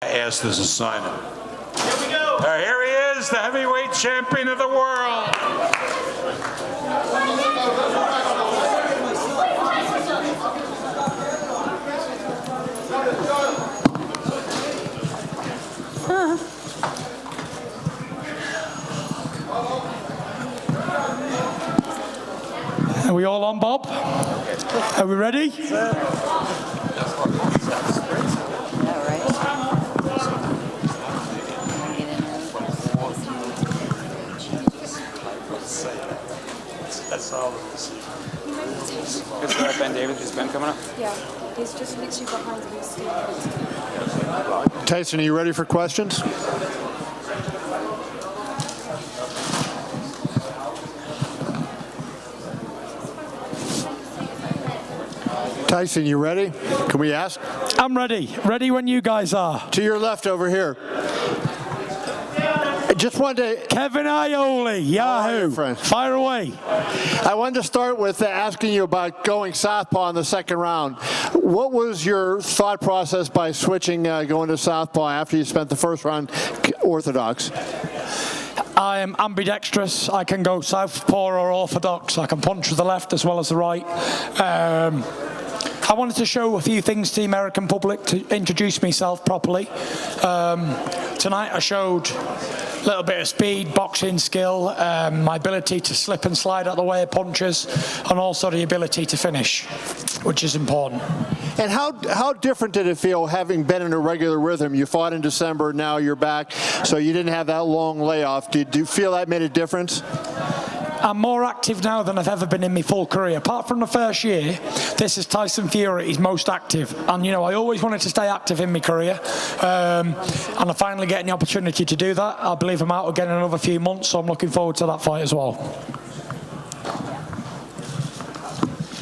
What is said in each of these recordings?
Asked us to sign it. Here we go. Here he is, the heavyweight champion of the world. Are we all on, Bob? Are we ready? That's all it is. Good start, Ben David. Is Ben coming up? Yeah, he's just literally behind the steel. Tyson, are you ready for questions? Tyson, you ready? Can we ask? I'm ready. Ready when you guys are. To your left over here. I just wanted to... Kevin Aioli, Yahoo. Friend. Fire away. I wanted to start with asking you about going southpaw in the second round. What was your thought process by switching, going to southpaw after you spent the first round orthodox? I am ambidextrous. I can go southpaw or orthodox. I can punch with the left as well as the right. I wanted to show a few things to the American public to introduce myself properly. Tonight I showed a little bit of speed, boxing skill, my ability to slip and slide out the way of punches, and also the ability to finish, which is important. And how different did it feel having been in a regular rhythm? You fought in December, now you're back, so you didn't have that long layoff. Did you feel that made a difference? I'm more active now than I've ever been in my full career. Apart from the first year, this is Tyson Fury. He's most active. And, you know, I always wanted to stay active in my career. And I'm finally getting the opportunity to do that. I believe I'm out again in another few months, so I'm looking forward to that fight as well.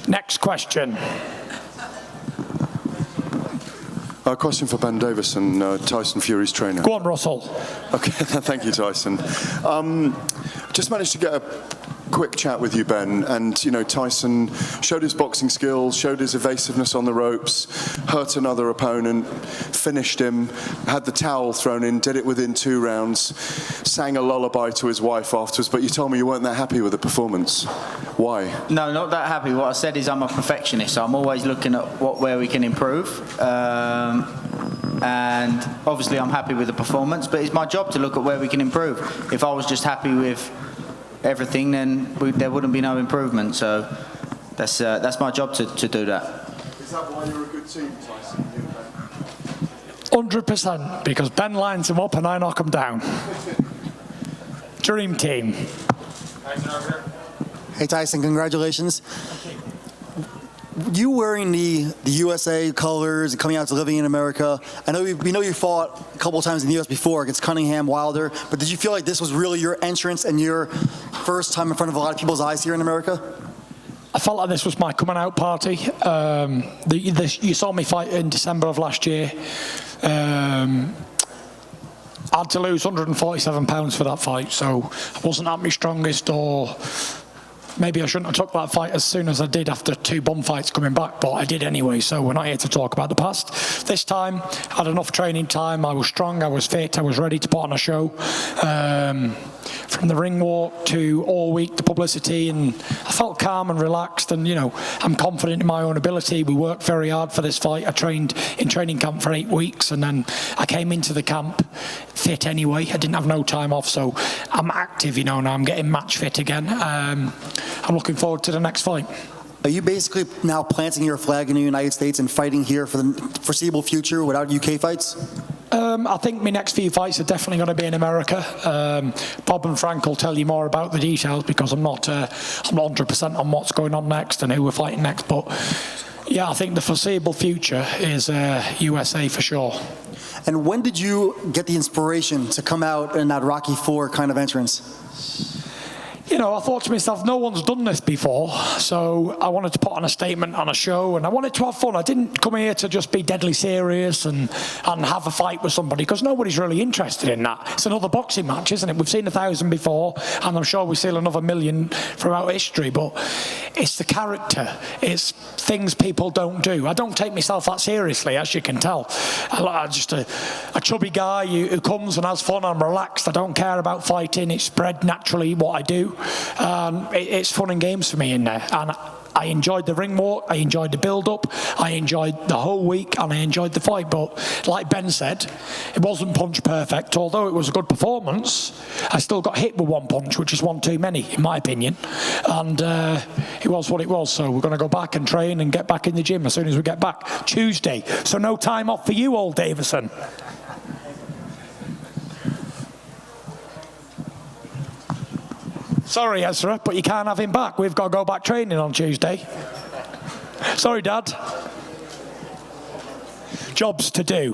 Next question. A question for Ben Davison, Tyson Fury's trainer. Go on, Russell. Okay, thank you, Tyson. Just managed to get a quick chat with you, Ben, and you know, Tyson showed his boxing skills, showed his evasiveness on the ropes, hurt another opponent, finished him, had the towel thrown in, did it within 2 rounds, sang a lullaby to his wife afterwards, but you told me you weren't that happy with the performance. Why? No, not that happy. What I said is I'm a perfectionist, so I'm always looking at where we can improve. And obviously I'm happy with the performance, but it's my job to look at where we can improve. If I was just happy with everything, then there wouldn't be no improvement. So that's my job to do that. Is that why you're a good team, Tyson? 100%, because Ben lines him up and I knock him down. Dream team. Hey Tyson, congratulations. You wearing the USA colors and coming out to living in America. I know we know you fought a couple of times in the US before against Cunningham, Wilder, but did you feel like this was really your entrance and your first time in front of a lot of people's eyes here in America? I felt like this was my coming out party. You saw me fight in December of last year. I had to lose 147 pounds for that fight, so I wasn't at my strongest, or maybe I shouldn't have took that fight as soon as I did after 2 bum fights coming back, but I did anyway, so we're not here to talk about the past. This time, I had enough training time, I was strong, I was fit, I was ready to put on a show. From the ring walk to all week, the publicity, and I felt calm and relaxed, and you know, I'm confident in my own ability. We worked very hard for this fight. I trained in training camp for 8 weeks, and then I came into the camp fit anyway. I didn't have no time off, so I'm active, you know, now I'm getting match fit again. I'm looking forward to the next fight. Are you basically now planting your flag in the United States and fighting here for the foreseeable future without UK fights? I think my next few fights are definitely going to be in America. Bob and Frank will tell you more about the details because I'm not 100% on what's going on next and who we're fighting next. But yeah, I think the foreseeable future is USA for sure. And when did you get the inspiration to come out in that Rocky IV kind of entrance? You know, I thought to myself, no one's done this before, so I wanted to put on a statement on a show, and I wanted to have fun. I didn't come here to just be deadly serious and have a fight with somebody, because nobody's really interested in that. It's another boxing match, isn't it? We've seen 1,000 before, and I'm sure we'll see another 1,000,000 throughout history, but it's the character. It's things people don't do. I don't take myself that seriously, as you can tell. I'm just a chubby guy who comes and has fun. I'm relaxed. I don't care about fighting. It's bred naturally what I do. It's fun and games for me in there. And I enjoyed the ring walk, I enjoyed the build-up, I enjoyed the whole week, and I enjoyed the fight. But like Ben said, it wasn't punch perfect. Although it was a good performance, I still got hit with one punch, which is one too many, in my opinion. And it was what it was. So we're going to go back and train and get back in the gym as soon as we get back. Tuesday. So no time off for you, old Davison. Sorry, Ezra, but you can't have him back. We've got to go back training on Tuesday. Sorry, Dad. Jobs to do.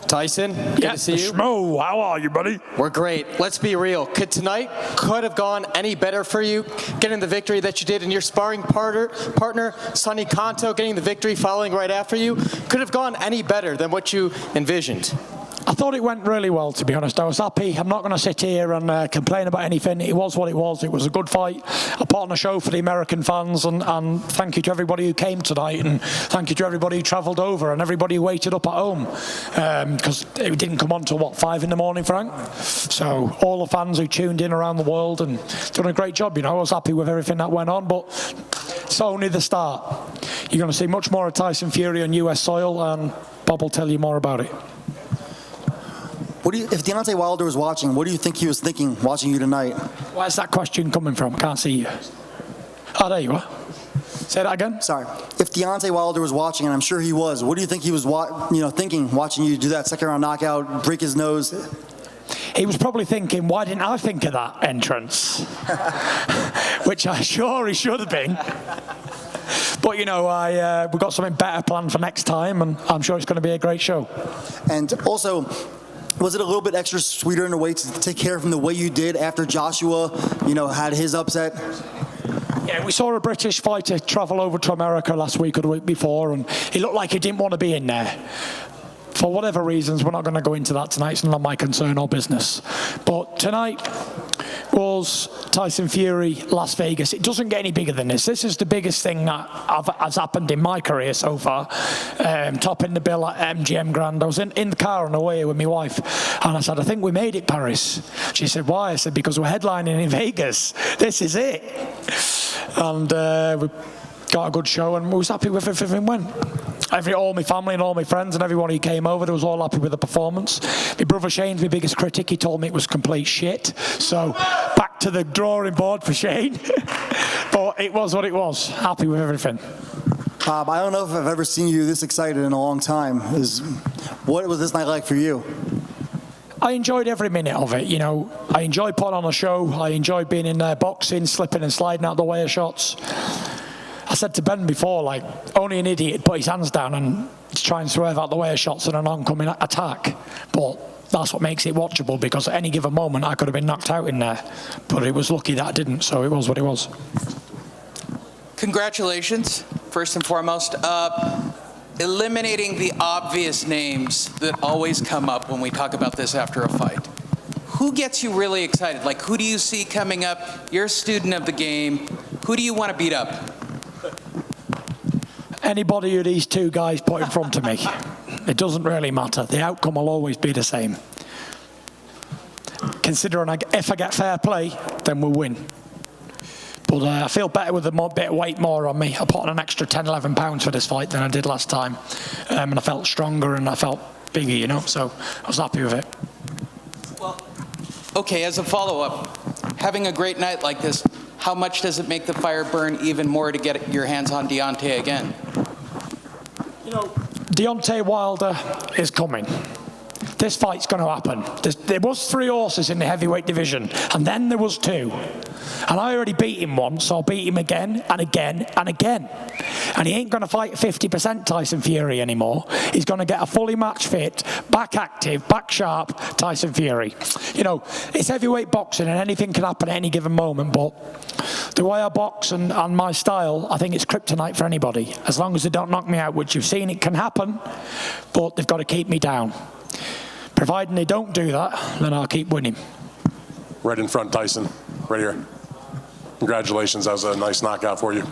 Tyson, good to see you. Schmo, how are you, buddy? We're great. Let's be real. Tonight could have gone any better for you, getting the victory that you did, and your sparring partner, Sonny Kanto, getting the victory following right after you, could have gone any better than what you envisioned. I thought it went really well, to be honest. I was happy. I'm not going to sit here and complain about anything. It was what it was. It was a good fight. I put on a show for the American fans, and thank you to everybody who came tonight, and thank you to everybody who travelled over, and everybody who waited up at home, because it didn't come on till, what, 5 in the morning, Frank? So all the fans who tuned in around the world and done a great job. You know, I was happy with everything that went on, but it's only the start. You're going to see much more of Tyson Fury on US soil, and Bob will tell you more about it. If Deontay Wilder was watching, what do you think he was thinking watching you tonight? Where's that question coming from? I can't see you. Oh, there you are. Say that again? Sorry. If Deontay Wilder was watching, and I'm sure he was, what do you think he was thinking watching you do that second round knockout, break his nose? He was probably thinking, why didn't I think of that entrance? Which I'm sure he should have been. But, you know, we've got something better planned for next time, and I'm sure it's going to be a great show. And also, was it a little bit extra sweeter in a way to take care of him the way you did after Joshua, had his upset? Yeah, we saw a British fighter travel over to America last week or the week before, and he looked like he didn't want to be in there. For whatever reasons, we're not going to go into that tonight. It's not my concern or business. But tonight was Tyson Fury, Las Vegas. It doesn't get any bigger than this. This is the biggest thing that has happened in my career so far. Topping the bill at MGM Grand. I was in the car on the way with my wife, and I said, I think we made it, Paris. She said, why? I said, because we're headlining in Vegas. This is it. And we got a good show, and we was happy with everything went. All my family and all my friends and everyone who came over, they was all happy with the performance. My brother Shane's my biggest critic. He told me it was complete shit. So back to the drawing board for Shane. But it was what it was. Happy with everything. Bob, I don't know if I've ever seen you this excited in a long time. What was this night like for you? I enjoyed every minute of it, I enjoyed putting on a show. I enjoyed being in there boxing, slipping and sliding out the way of shots. I said to Ben before, only an idiot would put his hands down and try and swerve out the way of shots in an oncoming attack. But that's what makes it watchable, because at any given moment I could have been knocked out in there. But it was lucky that I didn't, so it was what it was. Congratulations, first and foremost. Eliminating the obvious names that always come up when we talk about this after a fight. Who gets you really excited? Who do you see coming up? You're a student of the game. Who do you want to beat up? Anybody who these two guys put in front of me. It doesn't really matter. The outcome will always be the same. Considering if I get fair play, then we'll win. But I feel better with a bit of weight more on me. I put on an extra 10, 11 pounds for this fight than I did last time. And I felt stronger and I felt bigger, so I was happy with it. Well, okay, as a follow-up, having a great night like this, how much does it make the fire burn even more to get your hands on Deontay again? Deontay Wilder is coming. This fight's going to happen. There was 3 horses in the heavyweight division, and then there was 2. And I already beat him once, so I'll beat him again and again and again. And he ain't going to fight 50% Tyson Fury anymore. He's going to get a fully match fit, back active, back sharp Tyson Fury. It's heavyweight boxing and anything can happen at any given moment, but the way I box and my style, I think it's kryptonite for anybody. As long as they don't knock me out, which you've seen it can happen, but they've got to keep me down. Providing they don't do that, then I'll keep winning. Right in front, Tyson. right here. Congratulations, that was a nice knockout for you.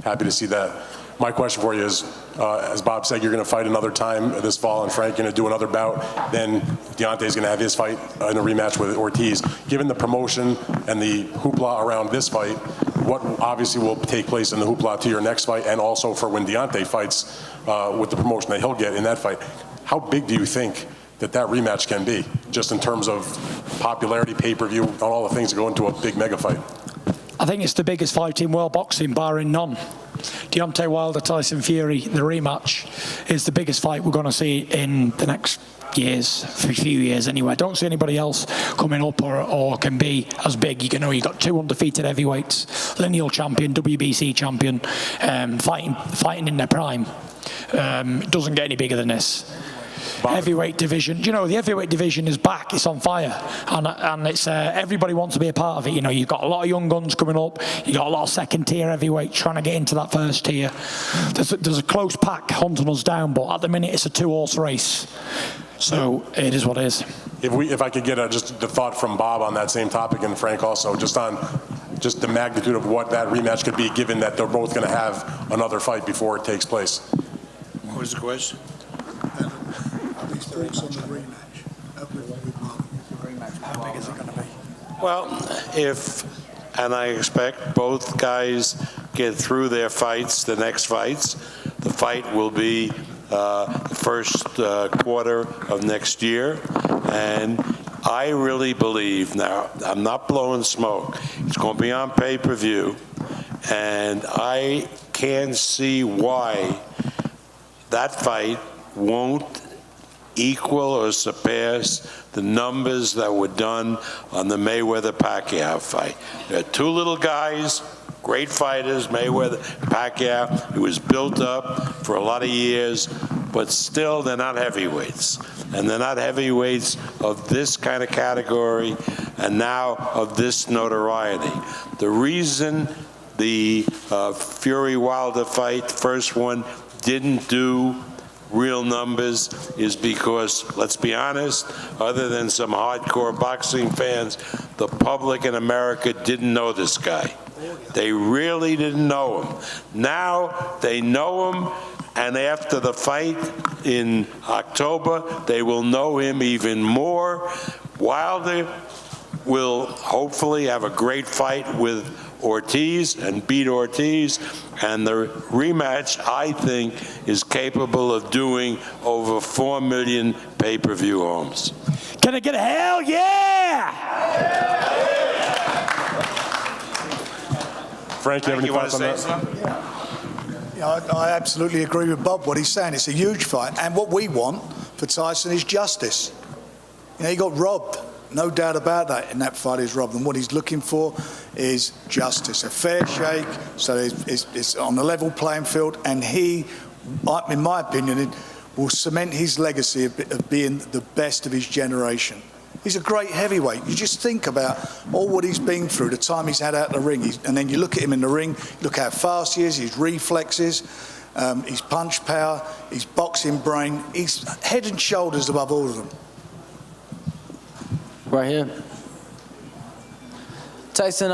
Happy to see that. My question for you is, as Bob said, you're going to fight another time this fall, and Frank going to do another bout. Then Deontay's going to have his fight in a rematch with Ortiz. Given the promotion and the hoopla around this fight, what obviously will take place in the hoopla to your next fight, and also for when Deontay fights with the promotion that he'll get in that fight, how big do you think that rematch can be, just in terms of popularity, pay-per-view, and all the things that go into a big mega fight? I think it's the biggest fight in world boxing, barring none. Deontay Wilder, Tyson Fury, the rematch is the biggest fight we're going to see in the next years, for a few years anyway. I don't see anybody else coming up or can be as big. You know, you've got 2 undefeated heavyweights, lineal champion, WBC champion, fighting in their prime. It doesn't get any bigger than this. Heavyweight division, you know, the heavyweight division is back, it's on fire, and it's everybody wants to be a part of it. You know, you've got a lot of young guns coming up, you've got a lot of second tier heavyweights trying to get into that first tier. There's a close pack hunting us down, but at the minute it's a 2-horse race, so it is what it is. If I could get just the thought from Bob on that same topic, and Frank also, just the magnitude of what that rematch could be, given that they're both going to have another fight before it takes place. What was the question? Thoughts on the rematch? How big is it going to be? Well, and I expect both guys get through their fights, the next fights. The fight will be the first quarter of next year. And I really believe, now, I'm not blowing smoke, it's going to be on pay-per-view. And I can't see why that fight won't equal or surpass the numbers that were done on the Mayweather-Pacquiao fight. They're 2 little guys, great fighters, Mayweather, Pacquiao. It was built up for a lot of years, but still they're not heavyweights. And they're not heavyweights of this kind of category and now of this notoriety. The reason the Fury-Wilder fight, first one, didn't do real numbers is because, let's be honest, other than some hardcore boxing fans, the public in America didn't know this guy. They really didn't know him. Now they know him, and after the fight in October, they will know him even more. Wilder will hopefully have a great fight with Ortiz and beat Ortiz, and the rematch, I think, is capable of doing over 4 million pay-per-view homes. Can I get a hell yeah? Frank, you have any thoughts on that? Yeah, I absolutely agree with Bob, what he's saying. It's a huge fight, and what we want for Tyson is justice. You know, he got robbed. No doubt about that, in that fight he's robbed. And what he's looking for is justice, a fair shake, so it's on a level playing field. And he, in my opinion, it will cement his legacy of being the best of his generation. He's a great heavyweight. You just think about all what he's been through, the time he's had out in the ring. And then you look at him in the ring, look how fast he is, his reflexes, his punch power, his boxing brain. He's head and shoulders above all of them. Right here. Tyson,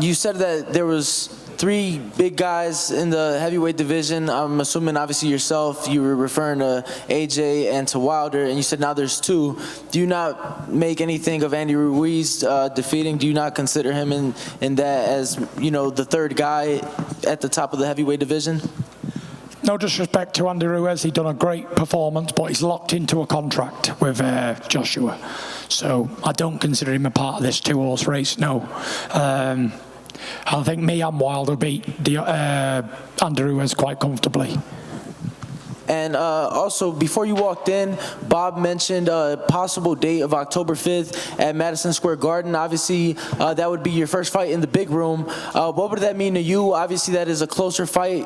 you said that there was 3 big guys in the heavyweight division. I'm assuming, obviously, yourself, you were referring to AJ and to Wilder, and you said now there's 2. Do you not make anything of Andy Ruiz defeating? Do you not consider him in that as, you know, the 3rd guy at the top of the heavyweight division? No disrespect to Andy Ruiz, he's done a great performance, but he's locked into a contract with Joshua. So I don't consider him a part of this 2-horse race, no. I think me and Wilder beat Andy Ruiz quite comfortably. And also, before you walked in, Bob mentioned a possible date of October 5th at Madison Square Garden. Obviously, that would be your first fight in the big room. What would that mean to you? Obviously, that is a closer flight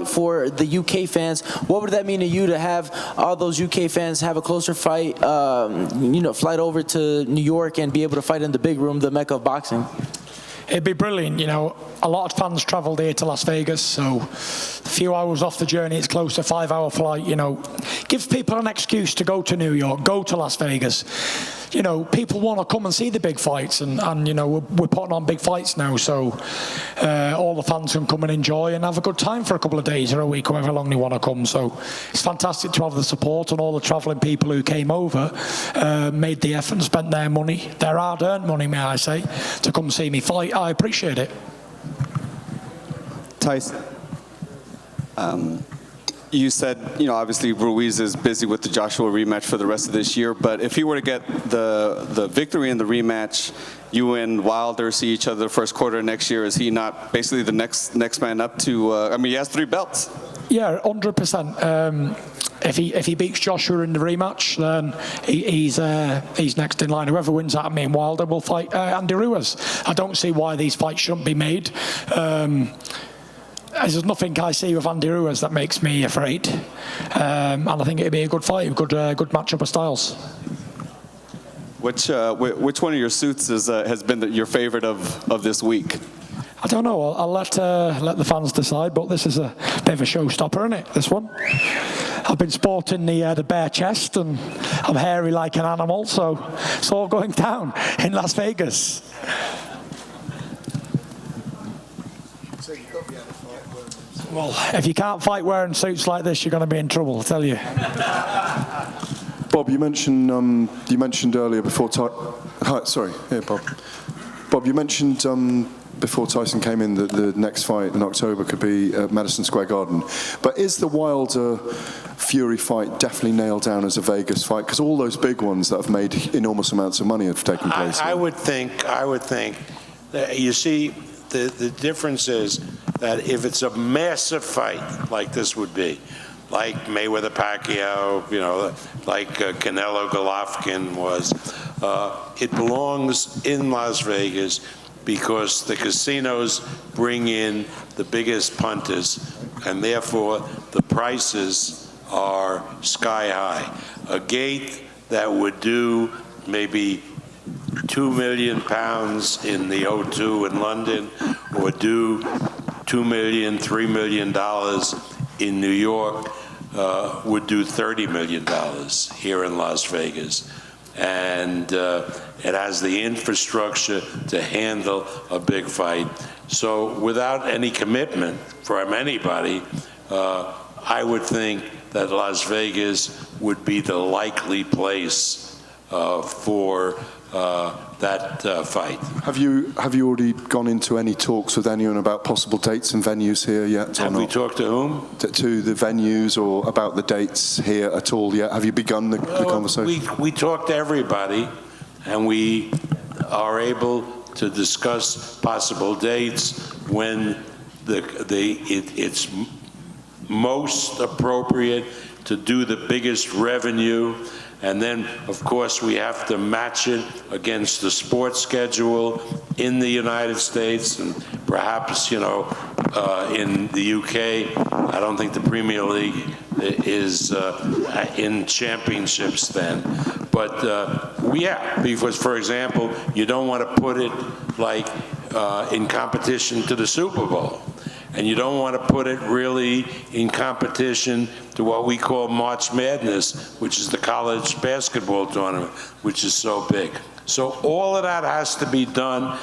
for the UK fans. What would that mean to you to have all those UK fans have a closer fight, flight over to New York and be able to fight in the big room, the Mecca of boxing? It'd be brilliant, you know. A lot of fans travelled here to Las Vegas, so the few hours off the journey. It's close to a 5-hour flight, you know. Gives people an excuse to go to New York, go to Las Vegas. You know, people want to come and see the big fights, and you know, we're putting on big fights now, so all the fans can come and enjoy and have a good time for a couple of days or a week, however long they want to come. So it's fantastic to have the support, and all the travelling people who came over made the effort and spent their money, their hard-earned money, may I say, to come see me fight. I appreciate it. Tyson, you said, you know, obviously Ruiz is busy with the Joshua rematch for the rest of this year, but if he were to get the victory in the rematch, you and Wilder see each other the first quarter of next year, is he not basically the next man up to, I mean, he has 3 belts. Yeah, 100%. If he beats Joshua in the rematch, then he's next in line. Whoever wins out of me and Wilder will fight Andy Ruiz. I don't see why these fights shouldn't be made. There's nothing I see with Andy Ruiz that makes me afraid, and I think it'd be a good fight, a good matchup of styles. Which one of your suits has been your favorite of this week? I don't know. I'll let the fans decide, but this is a bit of a showstopper, isn't it? This one. I've been sporting the bare chest, and I'm hairy like an animal, so it's all going down in Las Vegas. Well, if you can't fight wearing suits like this, you're going to be in trouble, I tell you. Bob, you mentioned earlier before. Sorry, here, Bob. Bob, you mentioned before Tyson came in that the next fight in October could be at Madison Square Garden. But is the Wilder Fury fight definitely nailed down as a Vegas fight? Because all those big ones that have made enormous amounts of money have taken place. I would think that, you see, the difference is that if it's a massive fight like this would be, like Mayweather-Pacquiao, you know, like Canelo-Golovkin was, it belongs in Las Vegas because the casinos bring in the biggest punters, and therefore the prices are sky high. A gate that would do maybe 2 million pounds in the O2 in London, or do $2 million, $3 million in New York, would do $30 million here in Las Vegas. And it has the infrastructure to handle a big fight. So without any commitment from anybody, I would think that Las Vegas would be the likely place for that fight. Have you already gone into any talks with anyone about possible dates and venues here yet? Have we talked to whom? To the venues or about the dates here at all yet? Have you begun the conversation? We talk to everybody, and we are able to discuss possible dates when it's most appropriate to do the biggest revenue. And then, of course, we have to match it against the sports schedule in the United States, and perhaps, you know, in the UK, I don't think the Premier League is in championships then. But yeah, because, for example, you don't want to put it like in competition to the Super Bowl. And you don't want to put it really in competition to what we call March Madness, which is the college basketball tournament, which is so big. So all of that has to be done.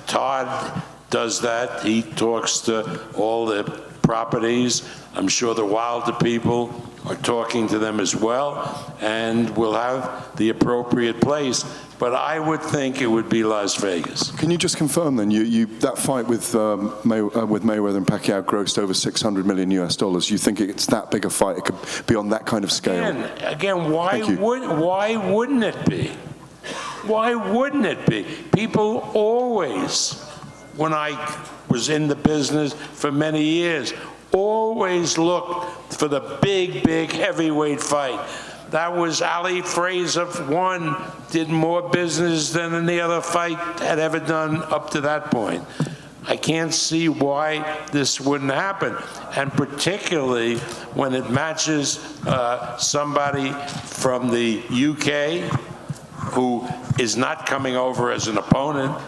Todd does that. He talks to all the properties. I'm sure the Wilder people are talking to them as well, and we'll have the appropriate place. But I would think it would be Las Vegas. Can you just confirm then, that fight with Mayweather and Pacquiao grossed over $600 million US? You think it's that big a fight? It could be on that kind of scale? Again, why wouldn't it be? Why wouldn't it be? People always, when I was in the business for many years, always looked for the big heavyweight fight. That was Ali Fraser did more business than any other fight had ever done up to that point. I can't see why this wouldn't happen, and particularly when it matches somebody from the UK who is not coming over as an opponent,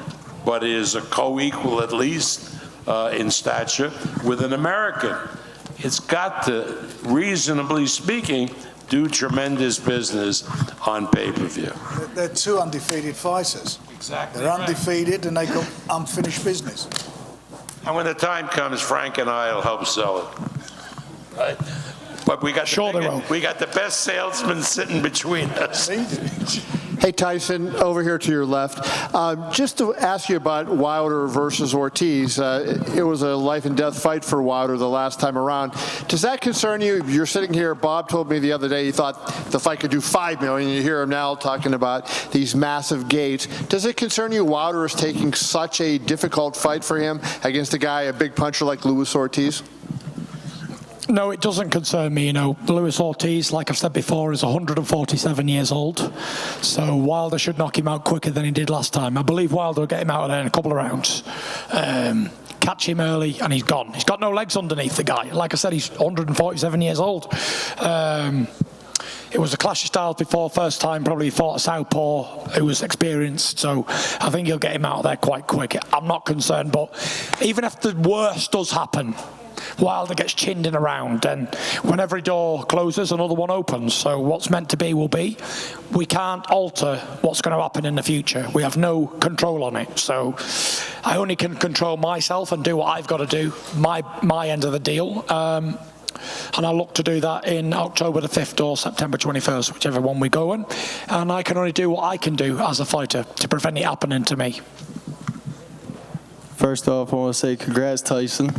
but is a co-equal at least in stature with an American. it's got to, reasonably speaking, do tremendous business on pay-per-view. They're two undefeated fighters. Exactly. They're undefeated and they've got unfinished business. And when the time comes, Frank and I will help sell it. Right? But we got the best salesman sitting between us. Hey, Tyson, over here to your left. Just to ask you about Wilder versus Ortiz, it was a life and death fight for Wilder the last time around. Does that concern you? You're sitting here, Bob told me the other day he thought the fight could do $5 million. You hear him now talking about these massive gates. Does it concern you Wilder is taking such a difficult fight for him against a guy, a big puncher like Luis Ortiz? No, it doesn't concern me. You know, Luis Ortiz, like I've said before, is 147 years old. So Wilder should knock him out quicker than he did last time. I believe Wilder will get him out of there in a couple of rounds. Catch him early and he's gone. He's got no legs underneath the guy. Like I said, he's 147 years old. It was a clash of styles before. First time probably he fought a southpaw who was experienced. So I think he'll get him out of there quite quick. I'm not concerned. But even if the worst does happen, Wilder gets chinned in a round, and when every door closes, another one opens. So what's meant to be will be. We can't alter what's going to happen in the future. We have no control on it. So I only can control myself and do what I've got to do, my end of the deal. And I look to do that in October the 5th or September 21st, whichever one we go in. And I can only do what I can do as a fighter to prevent it happening to me. First off, I want to say congrats, Tyson.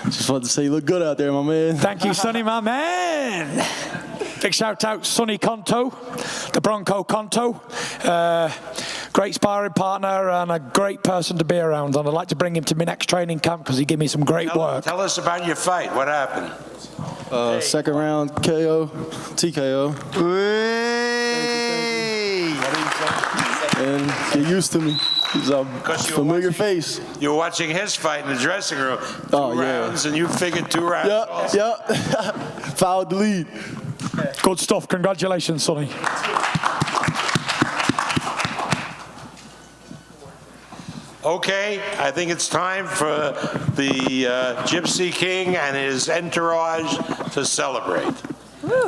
Just want to say you look good out there, my man. Thank you, Sonny, my man. Big shout out, Sonny Conto, the Bronco Conto. Great sparring partner and a great person to be around. And I'd like to bring him to my next training camp because he gave me some great work. Tell us about your fight. What happened? Second round KO, TKO. And get used to me. He's a familiar face. You were watching his fight in the dressing room. Two rounds, and you figured 2 rounds. Yep. Fouled the lead. Good stuff. Congratulations, Sonny. Okay, I think it's time for the Gypsy King and his entourage to celebrate.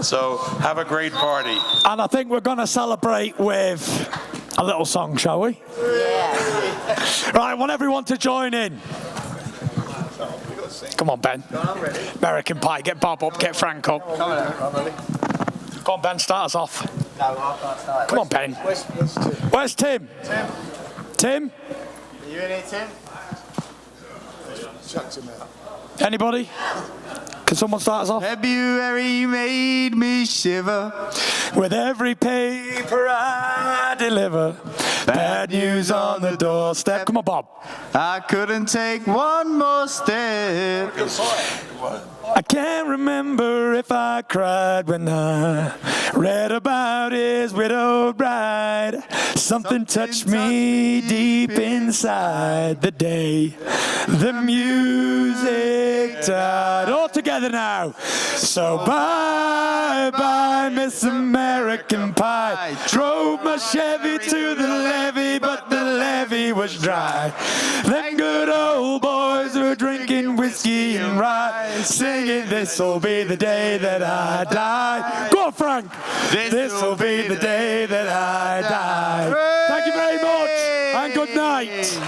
So have a great party. And I think we're going to celebrate with a little song, shall we? Yeah. Right, I want everyone to join in. Come on, Ben. American Pie, get Bob up, get Frank up. Come on, Ben, start us off. No, I can't start. Come on, Ben. Where's Tim? Tim? Are you in here, Tim? Anybody? Can someone start us off? February made me shiver. With every paper I deliver. Bad news on the doorstep. Come on, Bob. I couldn't take one more step. I can't remember if I cried when I read about his widowed bride. Something touched me deep inside the day the music died. All together now. So bye-bye, Miss American Pie. Drove my Chevy to the levee, but the levee was dry. Them good old boys were drinking whiskey and rye, singing, this'll be the day that I die. Go on, Frank. This'll be the day that I die. Thank you very much, and good night.